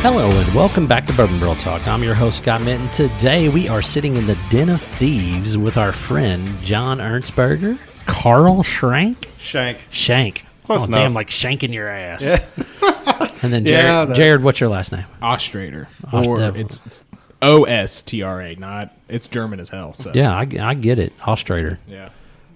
Hello and welcome back to Bourbon Barrel Talk. I'm your host, Scott Minton. Today we are sitting in the Den of Thieves with our friend John Ernstberger, Carl Schenck. Schenck. Close enough. Damn, like shanking your ass. Yeah. And then Jared, what's your last name? Ostrader. Or it's O-S-T-R-A, not, it's German as hell. So. Yeah, I get it. Ostrader. Yeah.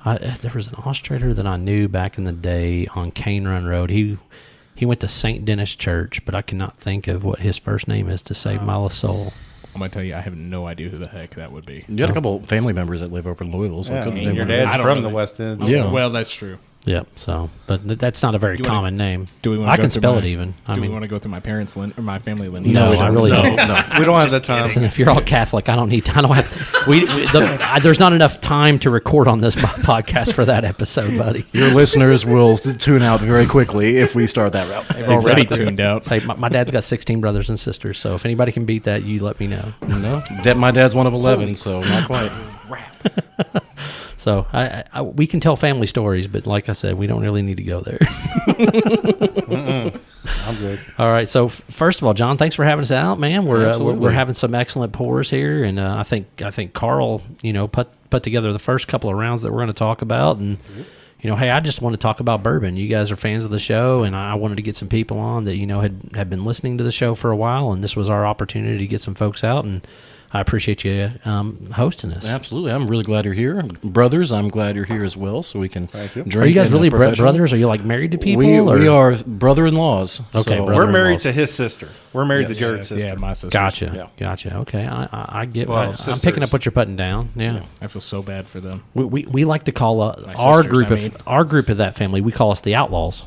There was an Ostrader that I knew back in the day on Cane Run Road. He went to St. Dennis Church, but I cannot think of what his first name is to save my soul. I'm going to tell you, I have no idea who the heck that would be. You got a couple family members that live over in Louisville. So your dad's from the West End. Yeah. Well, that's true. Yep. So, but that's not a very common name. Do we want I can spell it even. Do we want to go through my parents' or my family lineage? No, I really don't. No. We don't have that time. Listen, if you're all Catholic, I don't have. There's not enough time to record on this podcast for that episode, buddy. Your listeners will tune out very quickly if we start that route. They've already tuned out. Hey, my dad's got 16 brothers and sisters, so if anybody can beat that, you let me know. No, my dad's one of 11, so not quite. So we can tell family stories, but like I said, we don't really need to go there. I'm good. All right. So first of all, John, thanks for having us out, man. We're having some excellent pours here, and I think Carl, put together the first couple of rounds that we're going to talk about, and hey, I just want to talk about bourbon. You guys are fans of the show, and I wanted to get some people on that had been listening to the show for a while, and this was our opportunity to get some folks out, and I appreciate you hosting us. Absolutely. I'm really glad you're here. Brothers, I'm glad you're here as well, so we can drink. Are you guys really brothers? Are you like married to people? We are brother-in-laws. Okay, so, we're married to his sister. We're married to Jared's sister. Yeah, my sister. Gotcha. Okay, I get. Well, I'm picking up what you're putting down. Yeah. I feel so bad for them. We like to call our group of that family. We call us the Outlaws.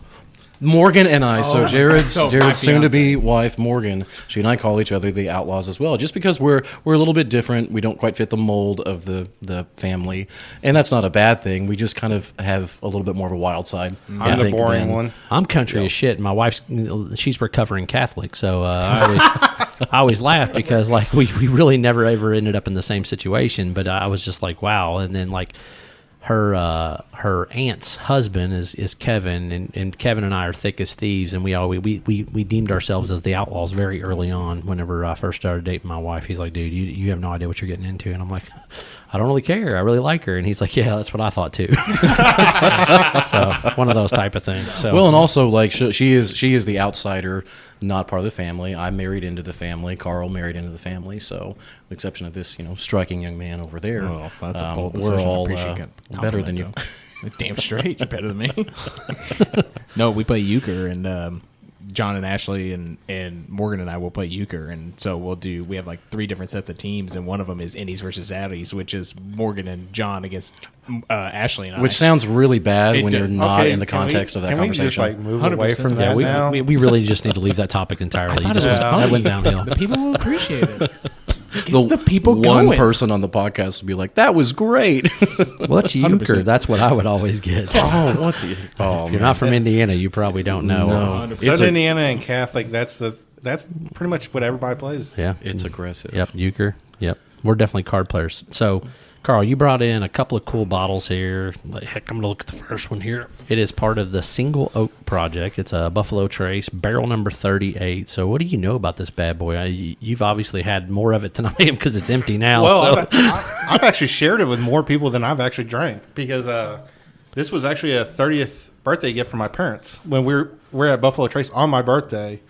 Morgan and I, so Jared's my soon-to-be wife, Morgan, she and I call each other the Outlaws as well, just because we're a little bit different. We don't quite fit the mold of the family, and that's not a bad thing. We just kind of have a little bit more of a wild side. I'm the boring one. I'm country as shit, and my she's recovering Catholic, so I always laugh because like we really never ever ended up in the same situation, but I was just like, wow. And then like her aunt's husband is Kevin, and Kevin and I are thick as thieves, and we deemed ourselves as the Outlaws very early on. Whenever I first started dating my wife, he's like, dude, you have no idea what you're getting into, and I'm like, I don't really care, I really like her, and he's like, yeah, that's what I thought too. So one of those type of things. So well, and also like she is the outsider, not part of the family. I married into the family. Carl married into the family. So, with the exception of this, striking young man over there, well, that's a bold we're all better than you. Damn straight, you're better than me. No, we play euchre, and John and Ashley and Morgan and I will play euchre, and so we have like 3 different sets of teams, and one of them is innies versus outies, which is Morgan and John against Ashley and I. Which sounds really bad when you're not in the context of that conversation. Can we just move away from that now? We really just need to leave that topic entirely. That went downhill. The people will appreciate it. The people one going. person on the podcast would be like, "That was great." What's euchre? That's what I would always get. What's it? If you're not from Indiana, you probably don't know. No, Southern Indiana and Catholic. That's pretty much what everybody plays. Yeah, it's aggressive. Yep, euchre. Yep, we're definitely card players. So, Carl, you brought in a couple of cool bottles here. Heck, I'm going to look at the first one here. It is part of the Single Oak Project. It's a Buffalo Trace, barrel number 38. So what do you know about this bad boy? You've obviously had more of it than I am because it's empty now. Well, so. I've actually shared it with more people than I've actually drank because this was actually a 30th birthday gift from my parents when we're at Buffalo Trace on my birthday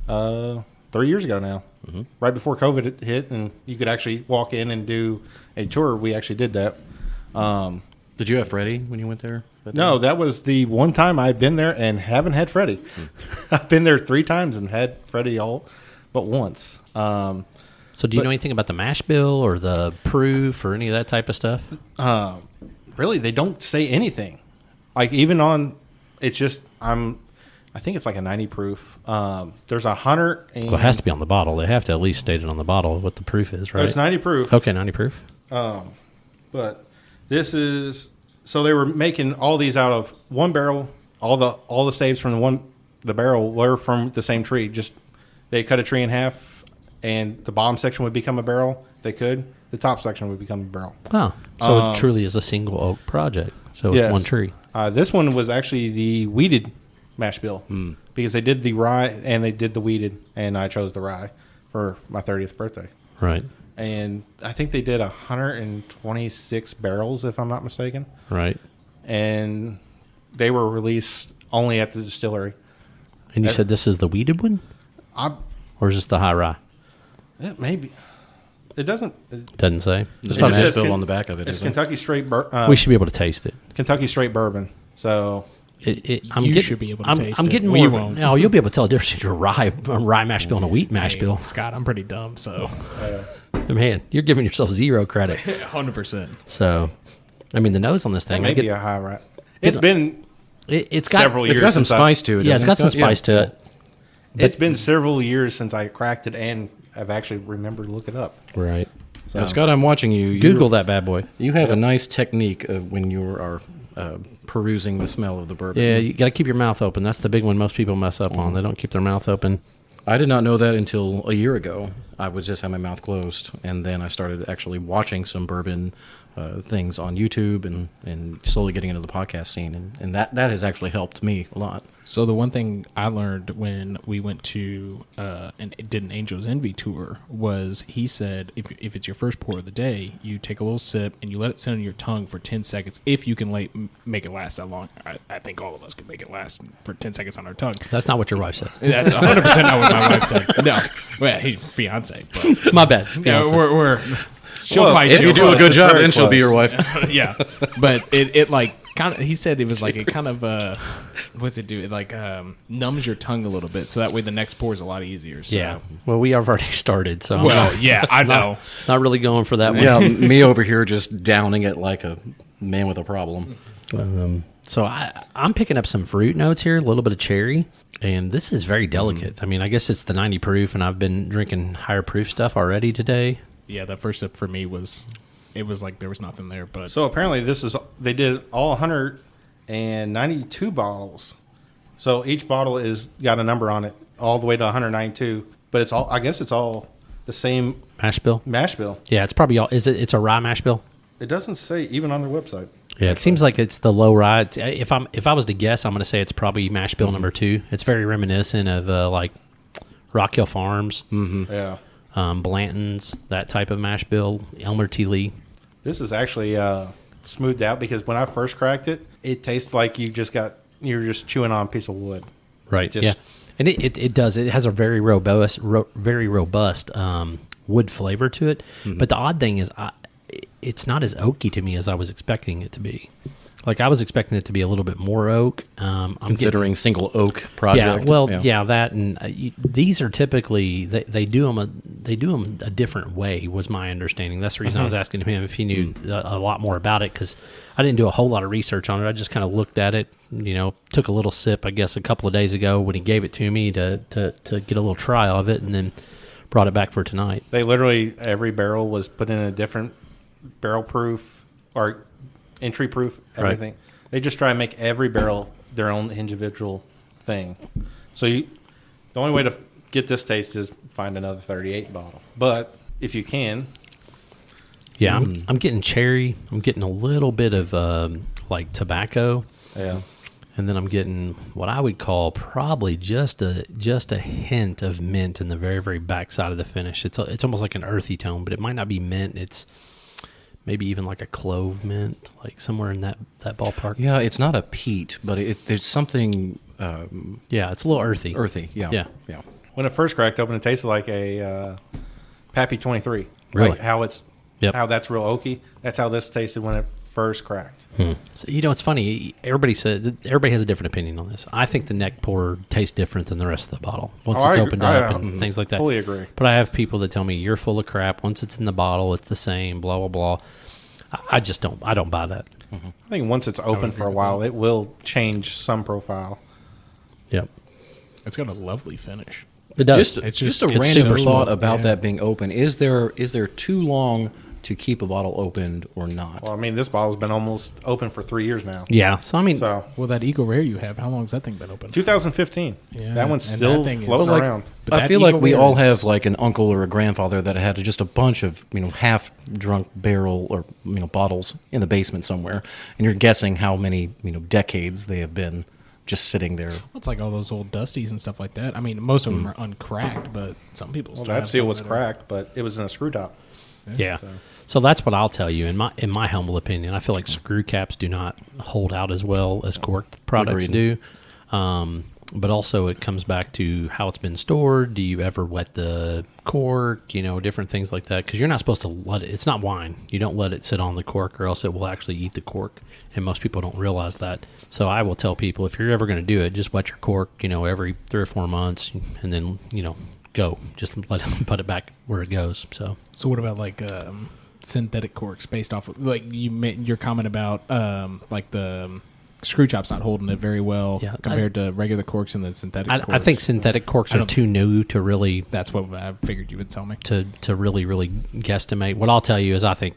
3 years ago now. Mm-hmm. Right before COVID hit, and you could actually walk in and do a tour. We actually did that. Did you have Freddie when you went there? No, that was the one time I've been there and haven't had Freddie. I've been there 3 times and had Freddie all but once. So do you know anything about the mash bill or the proof or any of that type of stuff? Really, they don't say anything. Like even on, it's just I think it's like a 90 proof. There's 100. Well, it has to be on the bottle. They have to at least state it on the bottle what the proof is, right? It's 90 proof. Okay, 90 proof. But this is so they were making all these out of one barrel. All the staves from the barrel were from the same tree. Just they cut a tree in half, and the bottom section would become a barrel. If they could. The top section would become a barrel. Oh, so it truly is a single oak project. So it's one tree. This one was actually the weeded mash bill. because they did the rye and they did the wheated, and I chose the rye for my 30th birthday. Right. And I think they did 126 barrels, if I'm not mistaken. Right. And they were released only at the distillery. And you said this is the weeded one? Or is this the high rye? It maybe. It doesn't. Doesn't say. There's It a just says Nashville on the back of it. It's Isn't it? Kentucky straight. We should be able to taste it. Kentucky straight bourbon. So You should be able to taste I'm it. getting We more. won't. No, you'll be able to tell the difference between a rye mash bill and a wheat mash bill. Scott, I'm pretty dumb, so Man, you're giving yourself zero credit. 100%. So, I mean, the nose on this it thing, may be a high rye. It's been it's got several It's years. got some since I- spice to it. yeah, it's doesn't got some Yeah. spice to it. It's been several years since I cracked it, and I've actually remembered to look it up. Right. So Now, Scott, I'm watching you. Google that bad boy. You have a nice technique of when you are perusing the smell of the bourbon. Yeah, you got to keep your mouth open. That's the big one most people mess up on. They don't keep their mouth open. I did not know that until a year ago. I was just had my mouth closed, and then I started actually watching some bourbon things on YouTube and slowly getting into the podcast scene, and that has actually helped me a lot. So the one thing I learned when we went to and did an Angels Envy tour was he said if it's your first pour of the day, you take a little sip and you let it sit on your tongue for 10 seconds. If you can make it last that long, I think all of us can make it last for 10 seconds on our tongue. That's not what your wife said. That's 100% not what my wife said. No, well, he's your fiance. But, My bad. yeah, we're she'll Well, probably If chill. you do a close. good It's job, very then she'll be close. your wife. Yeah, but it like kind of. He said it was like it kind of what's it do? It like numbs your tongue a little bit, so that way the next pour is a lot easier. So. Yeah. Well, we have already started, so I'm Well, yeah, I know. not really going for that one. Yeah, me over here just downing it like a man with a problem. So I'm picking up some fruit notes here, a little bit of cherry, and this is very delicate. I mean, I guess it's the 90 proof, and I've been drinking higher proof stuff already today. Yeah, that first sip for me was like there was nothing there, but So apparently, they did all 192 bottles. So each bottle is got a number on it, all the way to 192. But it's all. I guess it's all the same Mash bill? mash bill. Yeah, it's probably all. It's a rye mash bill? It doesn't say even on their website. Yeah, it seems like it's the low rye. If I was to guess, I'm going to say it's probably mash bill number 2. It's very reminiscent of like Rock Hill Farms, Yeah. Blanton's, that type of mash bill, Elmer T. Lee. This is actually smoothed out because when I first cracked it, it tastes like you're just chewing on a piece of wood. Right. Just- Yeah. And it does. It has a very robust wood flavor to it. But the odd thing is, it's not as oaky to me as I was expecting it to be. Like I was expecting it to be a little bit more oak. I'm Considering single oak project. Yeah, well, yeah, that and these are typically they do them a different way. Was my understanding. That's the reason I was asking him if he knew a lot more about it because I didn't do a whole lot of research on it. I just kind of looked at it. Took a little sip, I guess, a couple of days ago when he gave it to me to get a little trial of it, and then brought it back for tonight. They literally every barrel was put in a different barrel proof or entry proof, everything. They just try and make every barrel their own individual thing. So the only way to get this taste is find another 38 bottle. But if you can, Yeah, I'm getting cherry. I'm getting a little bit of like tobacco. yeah. And then I'm getting what I would call probably just a hint of mint in the very, very back side of the finish. It's almost like an earthy tone, but it might not be mint. It's maybe even like a clove mint, like somewhere in that ballpark. Yeah, it's not a peat, but there's something Yeah, it's a little earthy. earthy. Yeah. Yeah. When it first cracked open, it tasted like a Pappy 23. Really? Like how that's real oaky. That's how this tasted when it first cracked. So, it's funny. Everybody has a different opinion on this. I think the neck pour tastes different than the rest of the bottle once Oh, it's I opened agree. up and things like that. Fully agree. But I have people that tell me you're full of crap. Once it's in the bottle, it's the same. Blah blah blah. I just don't. I don't buy that. I think once it's open for a while, it will change some profile. Yep. it's got a lovely finish. It does. It's Just just- a it's random super thought smooth, about yeah. that being open. Is there too long to keep a bottle opened or not? Well, I mean, this bottle's been almost open for 3 years now. Yeah. So I mean, So Well, that Eagle Rare you have, how long has that thing been open? 2015. Yeah, That one's and still that thing is- floating But like- around. But I that feel like Eagle we Rare all is- have like an uncle or a grandfather that had just a bunch of half-drunk barrel or bottles in the basement somewhere, and you're guessing how many decades they have been just sitting there. It's like all those old Dusties and stuff like that. I mean, most of them are uncracked, but some people. Well, still that have seal some was that are- cracked, but it was in a screw top. Yeah. So that's what I'll tell you. In my humble opinion, I feel like screw caps do not hold out as well as corked products Agreed. do. But also it comes back to how it's been stored. Do you ever wet the cork? Different things like that. Because you're not supposed to let it. It's not wine. You don't let it sit on the cork, or else it will actually eat the cork. And most people don't realize that. So I will tell people, if you're ever going to do it, just wet your cork. Every 3 or 4 months, and then go. Just let it put it back where it goes. So what about like synthetic corks based off of, like your comment about like the screw chop's not holding it very well compared to regular corks and then synthetic corks? I think synthetic corks are too new to really. That's what I figured you would tell me. To really guesstimate. What I'll tell you is I think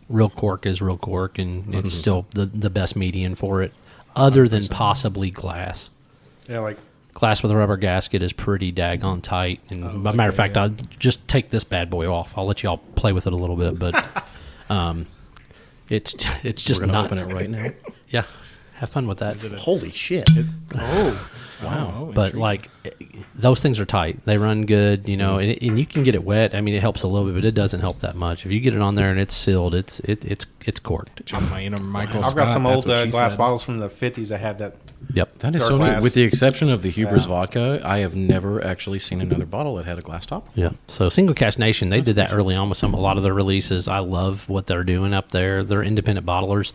real cork is real cork, and it's still the best median for it, other than possibly glass. Yeah, like Glass with a rubber gasket is pretty daggone tight. And by matter of fact, I'll just take this bad boy off. I'll let y'all play with it a little bit, but it's just We're gonna not. open it right now. Yeah, have fun with that. Holy shit! Wow. But like those things are tight. They run good, and you can get it wet. I mean, it helps a little bit, but it doesn't help that much. If you get it on there and it's sealed, it's corked. I've got some old glass bottles from the 50s that have that. Yep. That is Dark so glass. neat. With the exception of the Huber's vodka, I have never actually seen another bottle that had a glass top. Yeah. So Single Cash Nation, they did that early on with a lot of their releases. I love what they're doing up there. They're independent bottlers.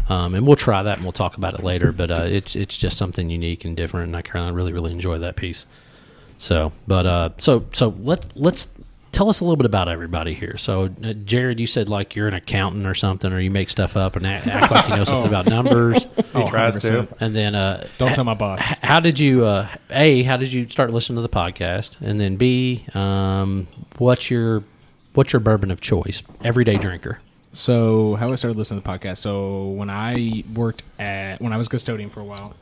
And we'll try that and we'll talk about it later. But it's just something unique and different, and I kind of really enjoy that piece. So, but so let's tell us a little bit about everybody here. So, Jared, you said like you're an accountant or something, or you make stuff up and act like you know something about numbers. He tries to. And then, Don't tell my boss. How did you how did you start listening to the podcast? And then B, what's your bourbon of choice? Everyday drinker. So how I started listening to the podcast. So when I was custodian for a while,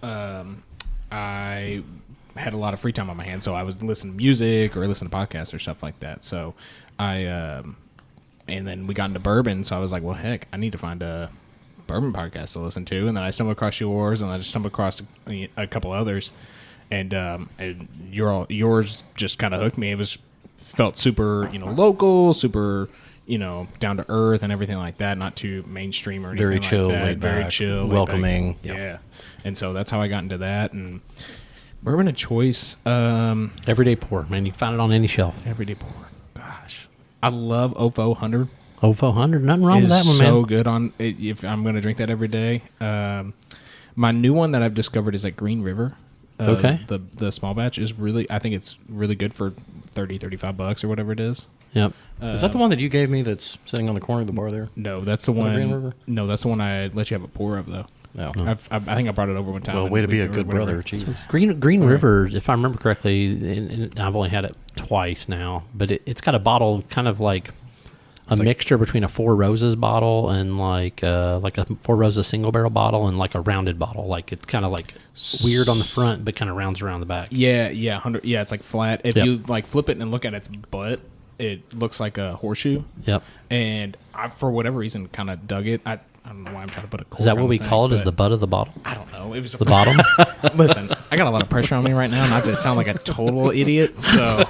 I had a lot of free time on my hands. So I was listening to music or listening to podcasts or stuff like that. So and then we got into bourbon. So I was like, well, heck, I need to find a bourbon podcast to listen to. And then I stumbled across yours, and I just stumbled across a couple others. And yours just kind of hooked me. It felt super, local, super, down to earth and everything like that. Not too mainstream or anything Very chill, like that. laid Very back, chill, laid welcoming. back. Yep. Yeah. And so that's how I got into that. And bourbon of choice, Everyday pour, man. You can find it on any shelf. everyday pour. Gosh, I love OFO 100. OFO 100, nothing wrong with that one, so man. good on it, if I'm going to drink that every day. My new one that I've discovered is like Green River. Okay. The small batch is I think it's really good for $30-$35 or whatever it is. Yep. Is that the one that you gave me that's sitting on the corner of the bar there? No, that's the Green River? one. No, that's the one I let you have a pour of though. No. I think I brought it over one time. Well, and way to be we- a or good whatever. brother. Jesus. Green River, if I remember correctly, and I've only had it twice now, but it's got a bottle kind of like a mixture between a Four Roses bottle and like a Four Roses single barrel bottle and like a rounded bottle. Like it's kind of like weird on the front, but kind of rounds around the back. Yeah, 100. Yeah, it's like flat. If Yep. you like flip it and look at its butt, it looks like a horseshoe. Yep. And I, for whatever reason, kind of dug it. I don't know why I'm trying to put a cork Is that on what the we thing, call it? Is but the butt of the bottle? I don't know. It was The bottom? Listen, I got a lot of pressure on me right now, not to sound like a total idiot. So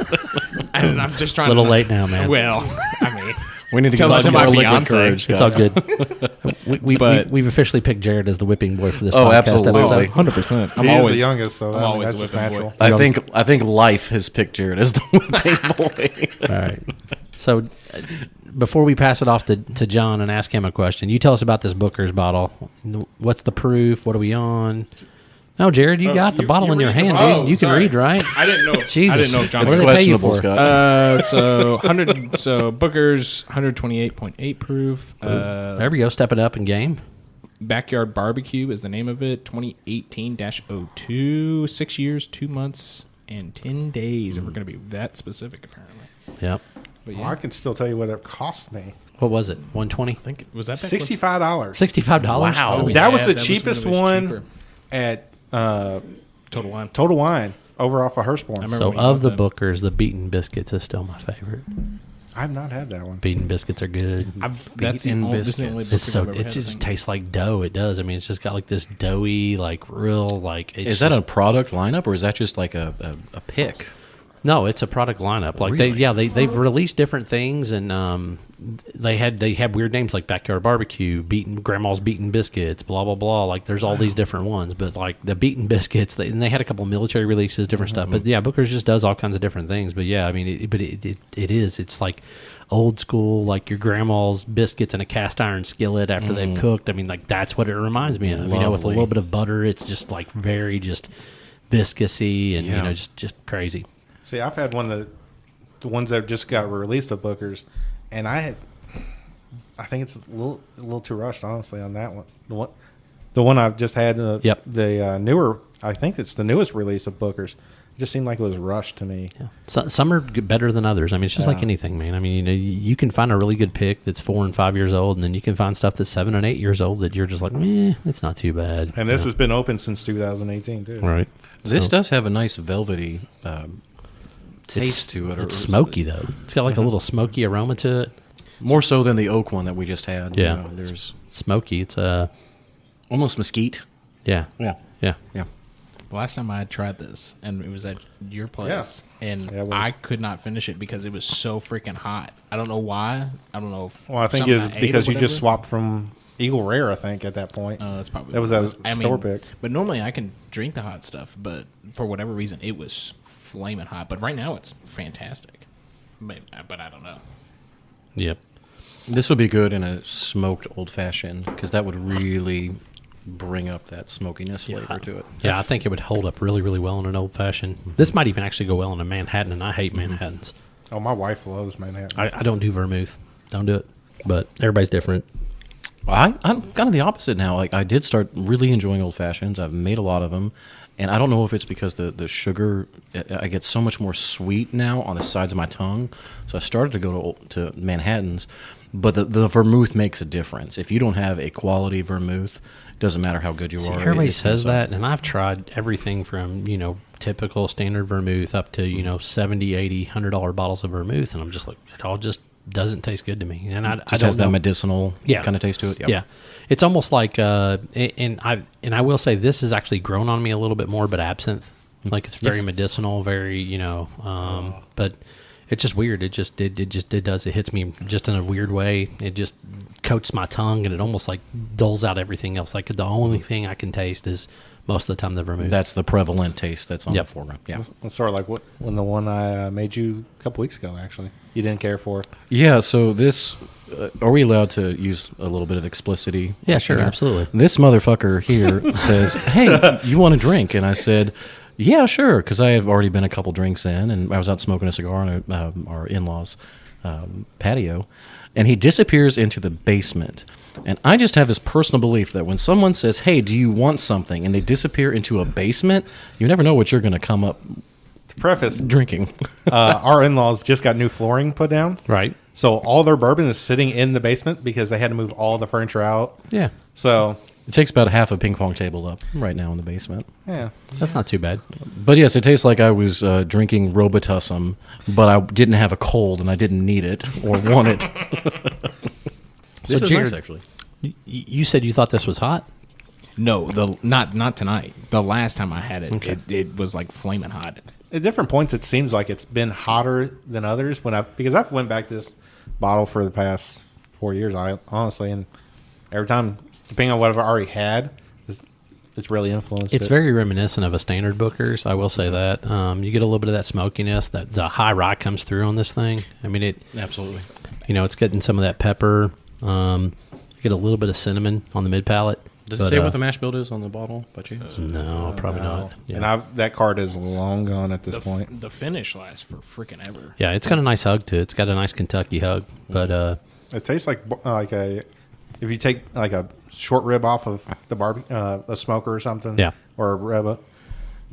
I'm just trying. A little to late now, man. Well, I mean, We need to Tell get that some to more my liquid fiance. courage, It's Scott. all good. But- We've officially picked Jared as the whipping boy for this Oh, podcast absolutely. episode. 100%. I'm He always is the youngest, so I'm always that's the just whipping boy. natural. I think life has picked Jared as the whipping boy. All right. So before we pass it off to John and ask him a question, you tell us about this Booker's bottle. What's the proof? What are we on? No, Jared, you got the bottle in your hand, dude. You can read, right? I didn't know. Jesus. I didn't know if John. What It's do they pay you questionable, for? Scott. So 100. So Booker's 128.8 proof. There we go. Step it up in game. Backyard Barbecue is the name of it. 2018-02. 6 years, 2 months, and 10 days. If we're going to be that specific, apparently. Yep. But Well, I can still tell you what it cost me. What was it? 120? think was that back $65. $65? Wow. when- That was Yeah, the that was cheapest when it was one cheaper. at Total Wine. Total Wine over off of Hurstbourne. remember So when we of got the that. Bookers, the Beaten Biscuits is still my favorite. I've not had that one. Beaten biscuits are good. That's the Beaten only, this is the only biscuits. It's biscuit so I've ever it had, I just think. tastes like dough. It does. I mean, it's just got like this doughy, like real, like. It's Is that just, a product lineup or is that just like a pick? No, it's a product lineup. Like Really? they've released different things, and they have weird names like Backyard Barbecue, Grandma's Beaten Biscuits, blah blah blah. Like there's all these different ones, but like the Beaten Biscuits, and they had a couple of military releases, different stuff. But yeah, Booker's just does all kinds of different things. But yeah, I mean, it's like old school, like your grandma's biscuits in a cast iron skillet after they've cooked. I mean, like that's what it reminds me of. You know, with a Lovely. little bit of butter, it's just like very just viscousy and Yeah. just crazy. See, I've had one that the ones that just got released at Booker's, and I think it's a little too rushed, honestly, on that one. The one I've just had, Yep. the newer, I think it's the newest release of Booker's. It just seemed like it was rushed to me. Yeah. Some are better than others. I mean, it's just like anything, man. I mean, you can find a really good pick that's 4 and 5 years old, and then you can find stuff that's 7 and 8 years old that you're just like, it's not too bad. And this has been open since 2018 too. Right. This does have a nice velvety taste to it. It's smoky though. It's got like a little smoky aroma to it. More so than the oak one that we just had. Yeah. You know, there's Smoky. It's almost mesquite. yeah. Yeah. Yeah. Yeah. The last time I had tried this, and it was at your place, and Yeah, it was. I could not finish it because it was so freaking hot. I don't know why. I don't know if Well, I think something it's I ate or because you just whatever. swapped from Eagle Rare, I think, at that point. That's probably That was what a it I mean, store pick. But normally I can drink the hot stuff, but for whatever reason it was flaming hot. But right now it's fantastic. But I don't know. Yep. This would be good in a smoked old fashioned because that would really bring up that smokiness flavor to it. Yeah, I think it would hold up really, really well in an old fashioned. This might even actually go well in a Manhattan, and I hate Manhattans. Oh, my wife loves Manhattan. I don't do vermouth. Don't do it. But everybody's different. I'm kind of the opposite now. Like I did start really enjoying old fashions. I've made a lot of them, and I don't know if it's because the sugar. I get so much more sweet now on the sides of my tongue. So I started to go to Manhattans, but the vermouth makes a difference. If you don't have a quality vermouth, doesn't matter how good you See, are. everybody it says comes up. that, and I've tried everything from, typical standard vermouth up to, $70, $80, $100 bottles of vermouth, and I'm just like, it all just doesn't taste good to me. And I Just don't has that know. medicinal Yeah. kind of taste to it. Yep. Yeah, it's almost like, and I will say this has actually grown on me a little bit more, but absinthe, like it's very medicinal, very but it's just weird. It does. It hits me just in a weird way. It just coats my tongue, and it almost like dulls out everything else. Like the only thing I can taste is most of the time the vermouth. That's the prevalent taste that's on Yep. the foreground. Yeah. It's sort of like when the one I made you a couple weeks ago, actually. You didn't care for. Yeah, so this, are we allowed to use a little bit of explicitity? Yeah, sure, here? absolutely. This motherfucker here says, hey, you want a drink? And I said, yeah, sure, because I have already been a couple drinks in, and I was out smoking a cigar on our in-laws' patio, and he disappears into the basement. And I just have this personal belief that when someone says, hey, do you want something, and they disappear into a basement, you never know what you're going to come up To preface, drinking. our in-laws just got new flooring put down. right. So all their bourbon is sitting in the basement because they had to move all the furniture out. Yeah, So, It takes about half a ping pong table up right now in the basement. yeah. that's not too bad. But yes, it tastes like I was drinking Robitussin, but I didn't have a cold and I didn't need it or want it. This is Jared, nice, actually. You said you thought this was hot. No, not tonight. The last time I had it, Okay. it was like flaming hot. At different points, it seems like it's been hotter than others. Because I've went back to this bottle for the past 4 years, honestly, and every time, depending on what I've already had, it's really influenced. It's it. very reminiscent of a standard Booker's. I will say that. You get a little bit of that smokiness. That the high rye comes through on this thing. I mean, Absolutely. it's getting some of that pepper. You get a little bit of cinnamon on the mid palate. Does it say what the mash bill is on the bottle by chance? No, probably not. Yeah. And that card is long gone at this point. The finish lasts for freaking ever. Yeah, it's got a nice hug to it. It's got a nice Kentucky hug. But It tastes like if you take like a short rib off of the a smoker or something, Yeah. or a rib, it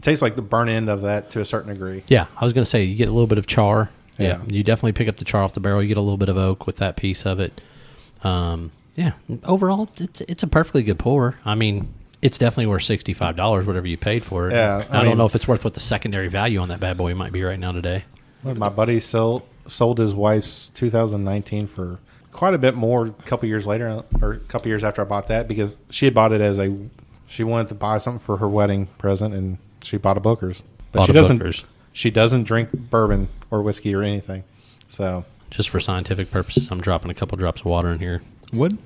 tastes like the burn end of that to a certain degree. yeah, I was going to say you get a little bit of char. Yeah. You definitely pick up the char off the barrel. You get a little bit of oak with that piece of it. Yeah, overall, it's a perfectly good pour. I mean, it's definitely worth $65, whatever you paid for it. Yeah, I I don't mean- know if it's worth what the secondary value on that bad boy might be right now today. My buddy sold his wife's 2019 for quite a bit more a couple years later, or a couple years after I bought that, because she had bought it as she wanted to buy something for her wedding present, and she bought a Booker's. But she doesn't drink bourbon or whiskey or anything. So just for scientific purposes, I'm dropping a couple drops of water in here.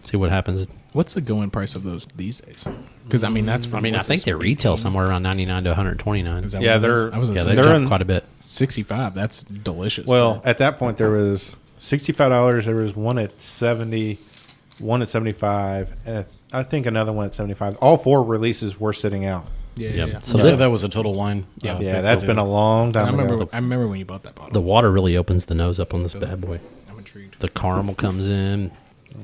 See what happens. What's the going price of those these days? Because I mean, that's from. I mean, I think they retail somewhere around 99 to 129. Is that yeah, what it is? They jumped quite a bit. 65. That's delicious. Well, at that point there was $65. There was one at 70, one at 75, and I think another one at 75. All 4 releases were sitting out. Yeah. So that was a Total Wine. Yeah, that's been a long time ago. I remember when you bought that bottle. The water really opens the nose up on this bad boy. I'm intrigued. The caramel comes in.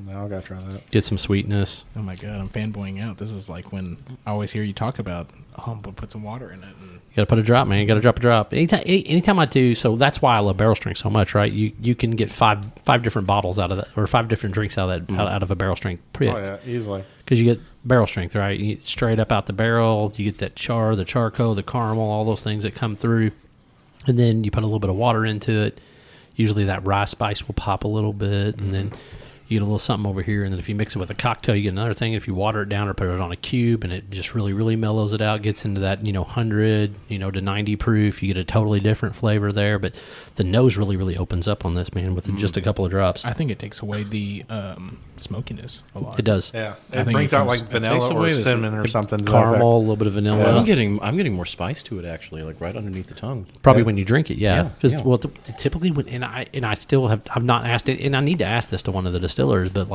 Now I gotta try that. Get some sweetness. Oh my god, I'm fanboying out. This is like when I always hear you talk about, but put some water in it. And You got to put a drop, man. You got to drop a drop. Anytime I do, so that's why I love barrel strength so much, right? You can get five different bottles out of that, or 5 different drinks out of that, out of a barrel strength. Oh yeah, easily. Because you get barrel strength, right? You get straight up out the barrel. You get that the charcoal, the caramel, all those things that come through, and then you put a little bit of water into it. Usually that rye spice will pop a little bit, and then you get a little something over here, and then if you mix it with a cocktail, you get another thing. If you water it down or put it on a cube, and it just really, really mellows it out, gets into that 100 to 90 proof, you get a totally different flavor there. But the nose really, really opens up on this, man, with just a couple of drops. I think it takes away the smokiness a lot. It does. Yeah, it brings out like vanilla or cinnamon or something. Caramel, a little bit of vanilla. Yeah, I'm getting more spice to it actually, like right underneath the tongue. Probably when you drink it, yeah. Because Yeah. typically I still I've not asked it, and I need to ask this to one of the distillers, but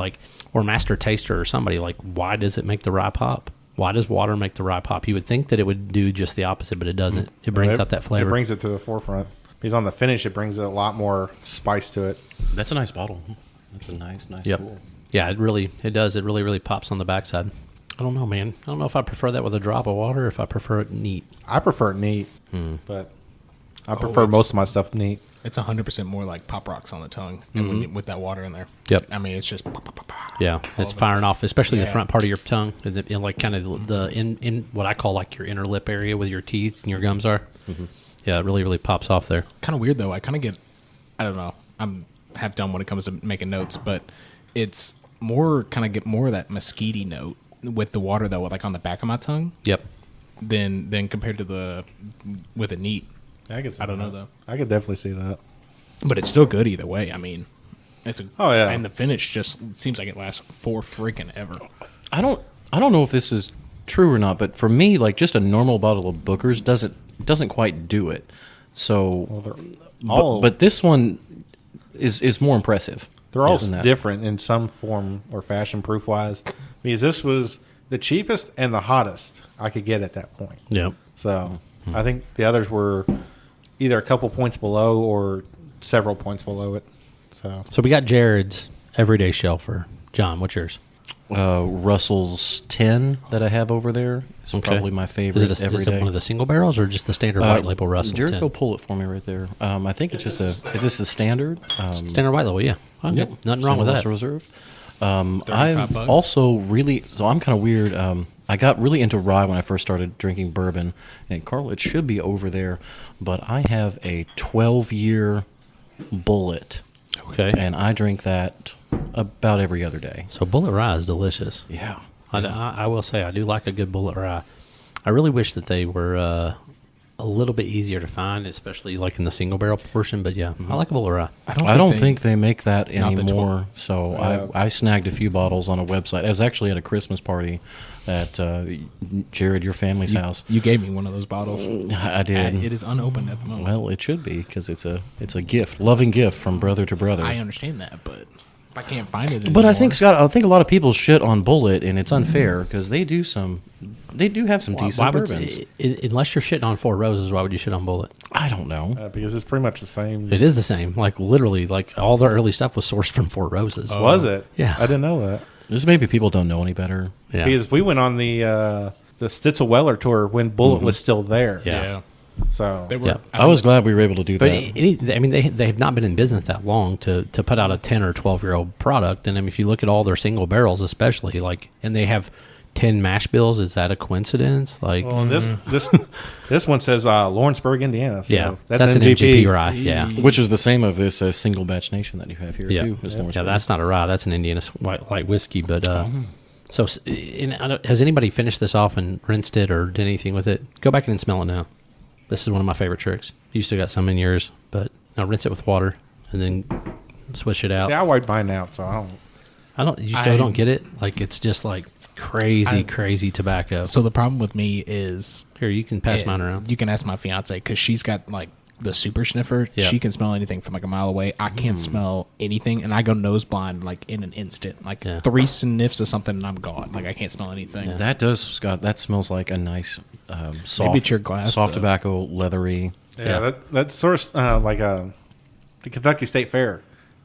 or master taster or somebody, why does it make the rye pop? Why does water make the rye pop? You would think that it would do just the opposite, but it doesn't. It brings out that flavor. It brings it to the forefront. Because on the finish, it brings a lot more spice to it. That's a nice bottle. That's a nice Yep. tool. Yeah, it does. It really, really pops on the backside. I don't know, man. I don't know if I prefer that with a drop of water or if I prefer it neat. I prefer it neat, but I prefer most of my stuff neat. It's 100% more like Pop Rocks on the tongue, and with that water in there. Yep. I mean, it's just. Yeah, it's firing off, especially the front part of your tongue, and kind of the in what I call your inner lip area with your teeth and your gums are. Yeah, it really, really pops off there. Kind of weird though. I kind of get, I don't know. I'm half dumb when it comes to making notes, but it's more get more of that mesquite note with the water though, like on the back of my tongue. Yep. Than compared to with a neat. I don't know though. I could definitely see that. But it's still good either way. I mean, it's oh yeah, and the finish just seems like it lasts for freaking ever. I don't know if this is true or not, but for me, just a normal bottle of Booker's doesn't quite do it. So, but this one is more impressive. They're all different in some form or fashion, proof wise, because this was the cheapest and the hottest I could get at that point. Yep. So I think the others were either a couple points below or several points below it. So we got Jared's everyday shelfer. John, what's yours? Russell's 10 that I have over there is probably my favorite. Is it one of the single barrels or just the standard white label Russell's 10? Jared, go pull it for me right there. I think it's just the standard. Standard white label, yeah. Well, Yep. Nothing wrong with that. Reserve. $35. I'm also so I'm kind of weird. I got really into rye when I first started drinking bourbon, and Carl, it should be over there, but I have a 12-year Bullet. Okay. And I drink that about every other day. So Bullet Rye is delicious. Yeah. I will say I do like a good Bullet Rye. I really wish that they were a little bit easier to find, especially in the single barrel portion. But yeah, I like a Bullet Rye. I don't think they make that anymore. So I snagged a few bottles on a website. I was actually at a Christmas party at Jared, your family's house. You gave me one of those bottles. I did. And it is unopened at the moment. Well, it should be because it's a gift, loving gift from brother to brother. I understand that, but if I can't find it anymore. But I think, Scott, a lot of people shit on Bullet, and it's unfair because they do have some decent bourbons. Unless you're shitting on Four Roses, why would you shit on Bullet? I don't know. because it's pretty much the same. It is the same. Literally, all the early stuff was sourced from Four Roses. Was it? Yeah. I didn't know that. Just maybe people don't know any better. Yeah. Because we went on the Stitzel Weller tour when Bullet was still there. Yeah. So They were, Yeah. I was glad we were able to do But that. they have not been in business that long to put out a 10 or 12-year-old product. And if you look at all their single barrels, especially and they have 10 mash bills. Is that a coincidence? Like, Well, this one says Lawrenceburg, Indiana. So yeah, that's an MGP rye. Yeah. Which is the same of this single batch nation that you have here Yeah. too. is Yeah, Lawrenceburg. that's not a rye. That's an Indiana white whiskey. But so, has anybody finished this off and rinsed it or did anything with it? Go back and smell it now. This is one of my favorite tricks. You still got some in yours, but now rinse it with water and then swish it out. See, I wiped mine out, so I don't. You still don't get it? Like, it's just like crazy tobacco. So the problem with me is Here, you can pass mine around. You can ask my fiance because she's got like the super sniffer. Yeah. She can smell anything from like a mile away. I can't smell anything, and I go nose blind like in an instant. Like 3 sniffs of something, and I'm gone. Like I can't smell anything. That does, Scott. That smells like a nice, soft, Maybe it's your glass, soft though. tobacco, leathery. Yeah, that's sort of like the Kentucky State Fair,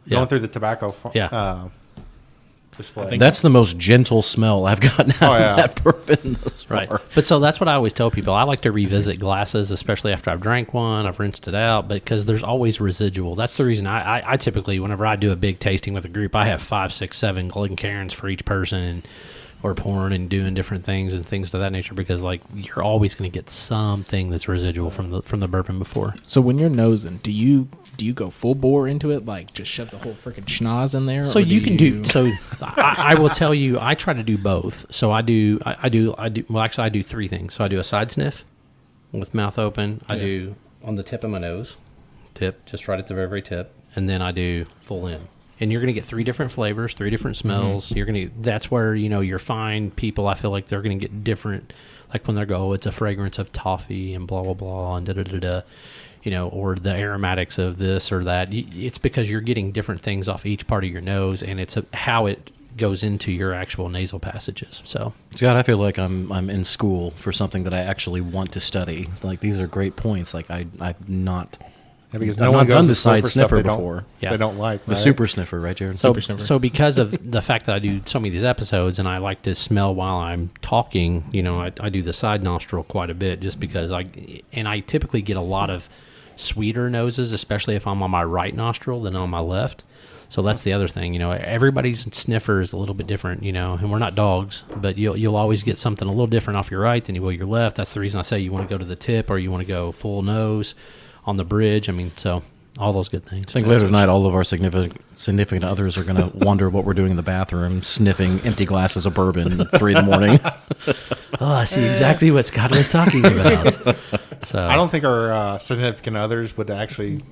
Yeah. going through the tobacco display. That's the most gentle smell I've gotten out of that bourbon thus far. Right. But so that's what I always tell people. I like to revisit glasses, especially after I've drank one, I've rinsed it out, because there's always residual. That's the reason I typically, whenever I do a big tasting with a group, I have 5, 6, 7 Glencairns for each person, and or pouring and doing different things and things of that nature, because like you're always going to get something that's residual from the bourbon before. So when you're nosing, do you go full bore into it, like just shove the whole freaking schnoz in there? So or you can do. So I will tell you, I try to do both. So I do. Well, actually, I do 3 things. So I do a side sniff with mouth open. I do on the tip of my nose, just right at the very tip, and then I do full in. And you're going to get 3 different flavors, 3 different smells. You're going to. That's where your fine people, I feel like they're going to get different. Like when they go, oh, it's a fragrance of toffee and blah blah blah and da da da da. Or the aromatics of this or that. It's because you're getting different things off each part of your nose, and it's how it goes into your actual nasal passages. So, Scott, I feel like I'm in school for something that I actually want to study. Like, these are great points. Like, I've not because I've no not one done goes the to school side for stuff sniffer they before. They don't like The right? super sniffer, right, Jared? So because of the fact that I do so many of these episodes and I like to smell while I'm talking, I do the side nostril quite a bit, just because I typically get a lot of sweeter noses, especially if I'm on my right nostril than on my left. So that's the other thing. Everybody's sniffer is a little bit different, and we're not dogs, but you'll always get something a little different off your right than you will your left. That's the reason I say you want to go to the tip or you want to go full nose on the bridge. I mean, so all those good things. I think later tonight, all of our significant others are going to wonder what we're doing in the bathroom, sniffing empty glasses of bourbon at 3 in the morning. Oh, I see exactly what Scott was talking about. So I don't think our significant others would actually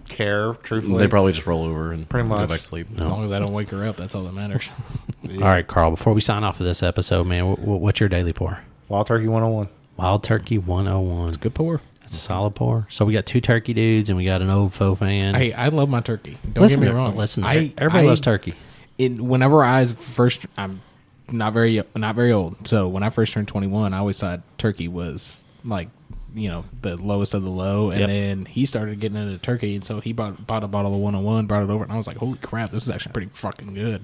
care, truthfully. They probably just roll over and Pretty go much. back to sleep. As long as I don't wake her up, that's all that matters. All right, Carl, before we sign off of this episode, man, what's your daily pour? Wild Turkey 101. Wild Turkey 101. It's a good pour. That's a solid pour. So we got 2 turkey dudes and we got an old faux fan. Hey, I love my turkey. Don't get me wrong. Listen, everybody loves turkey. Whenever I'm not very old. So when I first turned 21, I always thought turkey was like, the lowest of the low. And then he started getting into turkey, and so he bought a bottle of 101, brought it over, and I was like, holy crap, this is actually pretty fucking good.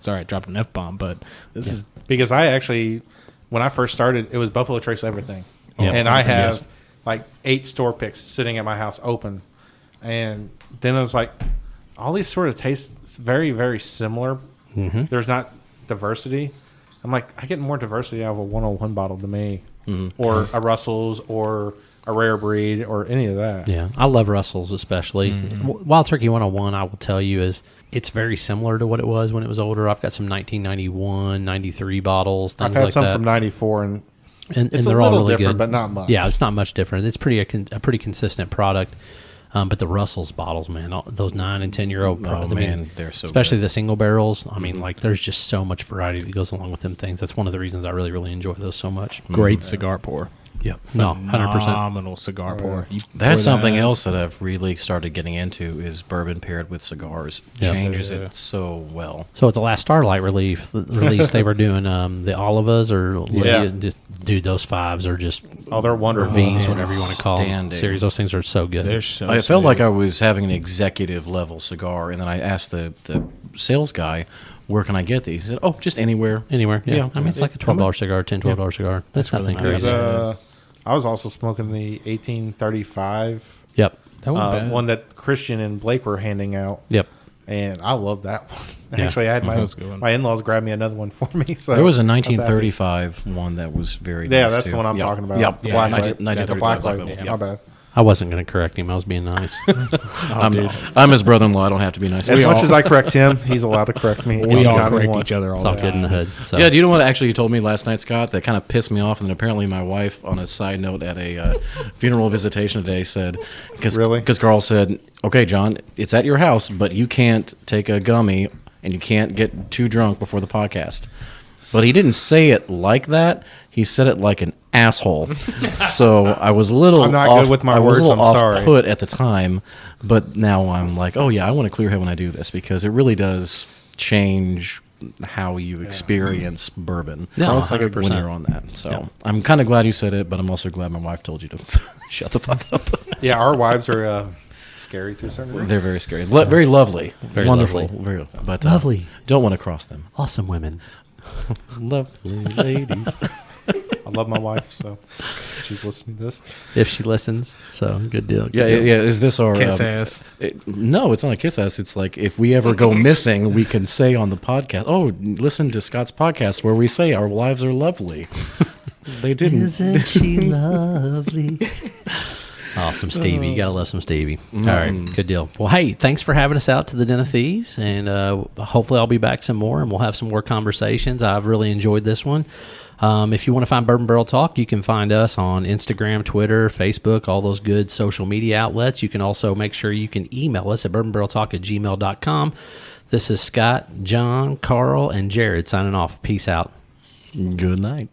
Sorry, I dropped an F-bomb, but this is... Because I actually, when I first started, it was Buffalo Trace everything. Yep. And I have Yes. like 8 store picks sitting at my house open. And then I was like, all these sort of taste very, very similar. Mm-hmm. There's not diversity. I'm like, I get more diversity out of a 101 bottle to me, or a Russell's, or a Rare Breed, or any of that. Yeah, I love Russell's especially. Wild Turkey 101, I will tell you, it's very similar to what it was when it was older. I've got some 1991, 93 bottles, things I've had like some that. from 94, and and it's they're a all little really different, good. but not much. Yeah, it's not much different. It's a pretty consistent product. But the Russell's bottles, man, those 9 and 10-year-old, They're so especially good. the single barrels. I mean, like, there's just so much variety that goes along with them things. That's one of the reasons I really, really enjoy those so much. Great cigar pour. Yep. No, 100%. Phenomenal cigar pour. You That's pour something that- else that I've really started getting into is bourbon paired with cigars. Yeah. Changes it so well. So at the last Starlight release, they were doing the Olivas or dude, those 5s are just they're or wonderful. V's, whatever you want to call them. Outstanding. Series, those things are so good. They're so I felt like smooth. I was having an executive level cigar, and then I asked the sales guy, where can I get these? He said, oh, just anywhere. Anywhere, yeah. Yeah. I mean, it's like a $12 cigar, $10-12 cigar. That's nothing really crazy. There's, I was also smoking the 1835 Yep. That wasn't bad. one that Christian and Blake were handing out, Yep. and I love that one. Actually, I had That was a good one. my in-laws grab me another one for me. So There was a I happy. 1935 one that was very Yeah, nice that's too. the one I'm Yep. talking about. Yep. The Yeah, black yeah, label. 1935 The black black label. label, My yep. bad. I wasn't going to correct him. I was being nice. I'm his brother-in-law. I don't have to be nice. As We much all- as I correct him, he's allowed to correct me. We all anytime he correct wants. each other all It's all the good in time. the hood. So. Yeah, do you know what actually you told me last night, Scott? That kind of pissed me off. And then apparently my wife, on a side note at a funeral visitation today, said, Really? Because Carl said, okay, John, it's at your house, but you can't take a gummy and you can't get too drunk before the podcast. But he didn't say it like that. He said it like an asshole. So I was a little I'm not off, good with my I was words, a little I'm sorry. off-put at the time, but now I'm like, oh yeah, I want to clear head when I do this because it really does change how you experience bourbon. No, It's like 100%. when you're on that. So Yeah. I'm kind of glad you said it, but I'm also glad my wife told you to shut the fuck up. Yeah, our wives are scary to a certain degree. They're very scary, very lovely, Very wonderful, lovely. very but Lovely. Don't want to cross them. Awesome women. Lovely ladies. I love my wife, so she's listening to this. If she listens. So good deal. Good Yeah, deal. yeah. Is this our Kiss ass. No, it's not a kiss ass. It's like if we ever go missing, we can say on the podcast, "Oh, listen to Scott's podcast where we say our wives are lovely." They didn't. Isn't she lovely? Awesome, Stevie. You got to love some Stevie. All right, good deal. Well, hey, thanks for having us out to the Den of Thieves, and hopefully I'll be back some more, and we'll have some more conversations. I've really enjoyed this one. If you want to find Bourbon Barrel Talk, you can find us on Instagram, Twitter, Facebook, all those good social media outlets. You can also make sure you can email us at bourbonbarreltalk@gmail.com. This is Scott, John, Carl, and Jared signing off. Peace out. Good night.